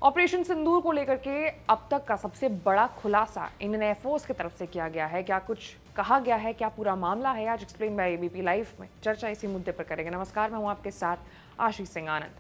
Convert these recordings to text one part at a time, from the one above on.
Operation सिंदूर को लेकर के अब तक का सबसे बड़ा खुलासा इंडियन एयरफोर्स की तरफ से किया गया है। क्या कुछ कहा गया है, क्या पूरा मामला है, आज एक्सप्लेन बाय एबीपी लाइव में चर्चा इसी मुद्दे पर करेंगे। नमस्कार, मैं हूं आपके साथ आशीष सिंह आनंद।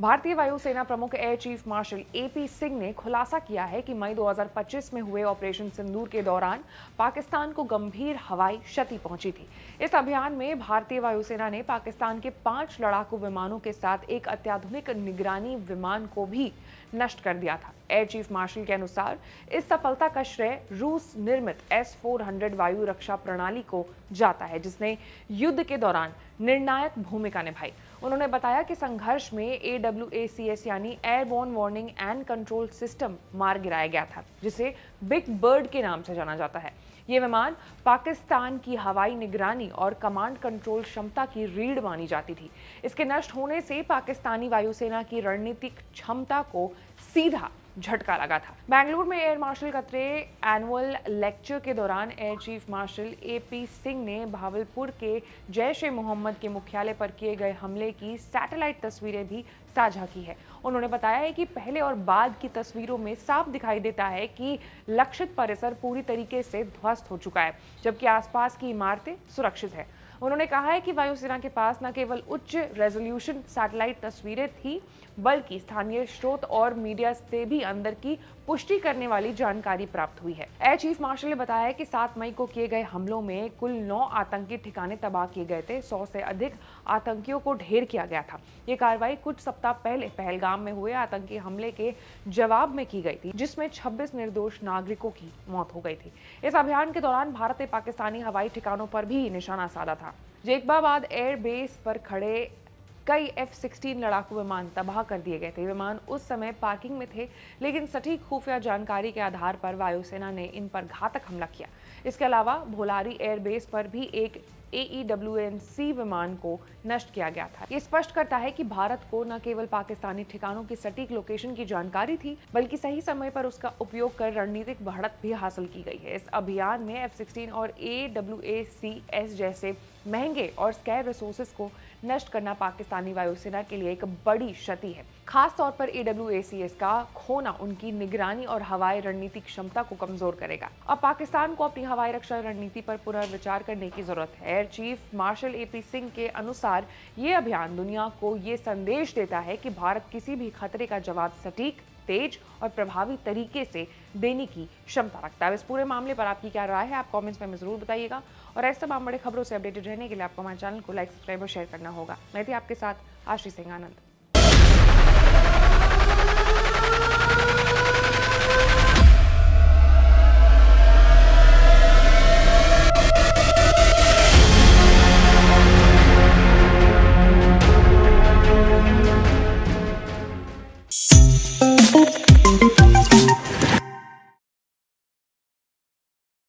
भारतीय वायुसेना प्रमुख air chief marshal AP Singh ने खुलासा किया है कि मई 2025 में हुए ऑपरेशन सिंदूर के दौरान पाकिस्तान को गंभीर हवाई क्षति पहुंची थी। इस अभियान में भारतीय वायुसेना ने पाकिस्तान के 5 लड़ाकू विमानों के साथ एक अत्याधुनिक निगरानी विमान को भी नष्ट कर दिया था। एयर चीफ मार्शल के अनुसार इस सफलता का श्रेय रूस निर्मित S-400 वायु रक्षा प्रणाली को जाता है, जिसने युद्ध के दौरान निर्णायक भूमिका निभाई। उन्होंने बताया कि संघर्ष में AWACS यानी airborne warning and control system मार गिराया गया था, जिसे बिग बर्ड के नाम से जाना जाता है। ये विमान पाकिस्तान की हवाई निगरानी और कमांड कंट्रोल क्षमता की रीढ़ मानी जाती थी। इसके नष्ट होने से पाकिस्तानी वायुसेना की रणनीतिक क्षमता को सीधा झटका लगा था। बेंगलुरु में एयर मार्शल कतरे एनुअल लेक्चर के दौरान air chief marshal AP Singh ने भावलपुर के जैश ए मोहम्मद के मुख्यालय पर किए गए हमले की सैटेलाइट तस्वीरें भी साझा की है। उन्होंने बताया है कि पहले और बाद की तस्वीरों में साफ दिखाई देता है कि लक्षित परिसर पूरी तरीके से ध्वस्त हो चुका है, जबकि आसपास की इमारतें सुरक्षित है। उन्होंने कहा है कि वायुसेना के पास न केवल उच्च रेजोल्यूशन सैटेलाइट तस्वीरें थी, बल्कि स्थानीय स्रोत और मीडिया से भी अंदर की पुष्टि करने वाली जानकारी प्राप्त हुई है। एयर चीफ मार्शल ने बताया कि 7 मई को किए गए हमलों में कुल 9 आतंकी ठिकाने तबाह किए गए थे। 100 से अधिक आतंकियों को ढेर किया गया था। ये कार्रवाई कुछ सप्ताह पहले पहलगाम में हुए आतंकी हमले के जवाब में की गई थी, जिसमें 26 निर्दोष नागरिकों की मौत हो गई थी। इस अभियान के दौरान भारत ने पाकिस्तानी हवाई ठिकानों पर भी निशाना साधा था। जेकबाबाद एयर बेस पर खड़े कई F-16 लड़ाकू विमान तबाह कर दिए गए थे। विमान उस समय पार्किंग में थे, लेकिन सटीक खुफिया जानकारी के आधार पर वायुसेना ने इन पर घातक हमला किया। इसके अलावा भोलारी एयरबेस पर भी एक AEWNC विमान को नष्ट किया गया था। ये स्पष्ट करता है कि भारत को न केवल पाकिस्तानी ठिकानों की सटीक लोकेशन की जानकारी थी, बल्कि सही समय पर उसका उपयोग कर रणनीतिक बढ़त भी हासिल की गई है। इस अभियान में F-16 और AWACS जैसे महंगे और स्कैर रिसोर्सेज को नष्ट करना पाकिस्तानी वायुसेना के लिए एक बड़ी क्षति है। खास तौर पर AWACS का खोना उनकी निगरानी और हवाई रणनीति क्षमता को कमजोर करेगा। अब पाकिस्तान को अपनी हवाई रक्षा रणनीति पर पुनर्विचार करने की जरूरत है। Air chief marshal AP Singh के अनुसार ये अभियान दुनिया को ये संदेश देता है कि भारत किसी भी खतरे का जवाब सटीक, तेज और प्रभावी तरीके से देने की क्षमता रखता है। इस पूरे मामले पर आपकी क्या राय है, आप कमेंट्स में जरूर बताइएगा। और ऐसे तमाम बड़े खबरों से अपडेटेड रहने के लिए आपको हमारे चैनल को लाइक, सब्सक्राइब और शेयर करना होगा। मैं थी आपके साथ आशीष सिंह आनंद।